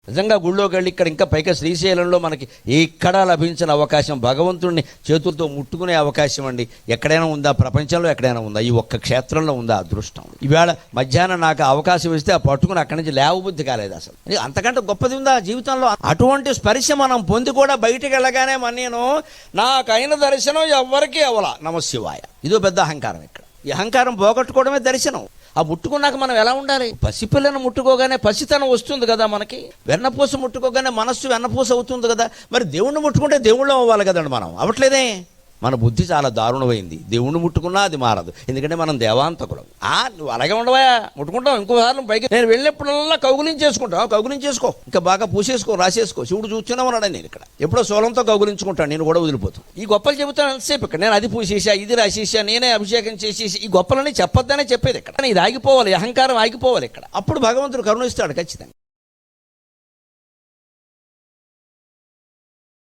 నిజంగా గుళ్ళోకి వెళ్ళి ఇక్కడ ఇంకా పైగా శ్రీశైలంలో మనకి ఎక్కడా లభించిన అవకాశం, భగవంతుడిని చేతులతో ముట్టుకునే అవకాశం అండి ఎక్కడైనా ఉందా? ప్రపంచంలో ఎక్కడైనా ఉందా? ఈ ఒక్క క్షేత్రంలో ఉందా అదృష్టం? ఈవేళ మధ్యాహ్నం నాకు అవకాశం ఇస్తే ఆ పట్టుకుని అక్కడి నుంచి లేవబుద్ధి కాలేదు అసలు. అంతకంటే గొప్పది ఉందా జీవితంలో? అటువంటి స్పర్శ మనం పొంది కూడా బయటికి వెళ్ళగానే నేను నాకైన దర్శనం ఎవ్వరికీ అవ్వాల నమశివాయ. ఇదో పెద్ద అహంకారం. ఇక్కడ ఈ అహంకారం పోగొట్టుకోవడమే దర్శనం. ఆ ముట్టుకున్నాక మనం ఎలా ఉండాలి? పసిపిల్లను ముట్టుకోగానే పసితనం వస్తుంది కదా మనకి. వెన్నపూస ముట్టుకోగానే మనస్సు వెన్నపూస అవుతుంది కదా. మరి దేవుణ్ణి ముట్టుకుంటే దేవుళ్ళం అవ్వాలి కదండి. మనం అవ్వట్లేదే. మన బుద్ధి చాలా దారుణమైంది. దేవుణ్ణి ముట్టుకున్నా అది మారదు, ఎందుకంటే మనం దేవాంతకులం. నువ్వు అలాగే ఉండవా, ముట్టుకుంటావు. ఇంకోసారి పైకి నేను వెళ్ళినప్పుడల్లా కౌగులించేసుకుంటావు. కౌగులించేసుకో, ఇంకా బాగా పూసేసుకో, రాసేసుకో. శివుడు చూస్తూనే ఉన్నాడు. నేను ఇక్కడ ఎప్పుడో సోలంతో కౌగులించుకుంటాను. నేను కూడా వదిలిపోతాను. ఈ గొప్పలు చెబుతాను ఎంతసేపు ఇక్కడ. నేను అది పూసేసా, ఇది రాసేసా, నేనే అభిషేకం చేసేసి, ఈ గొప్పలని చెప్పొద్దనే చెప్పేది ఇక్కడ. ఇది ఆగిపోవాలి, అహంకారం ఆగిపోవాలి ఇక్కడ. అప్పుడు భగవంతుడు కరుణిస్తాడు ఖచ్చితంగా.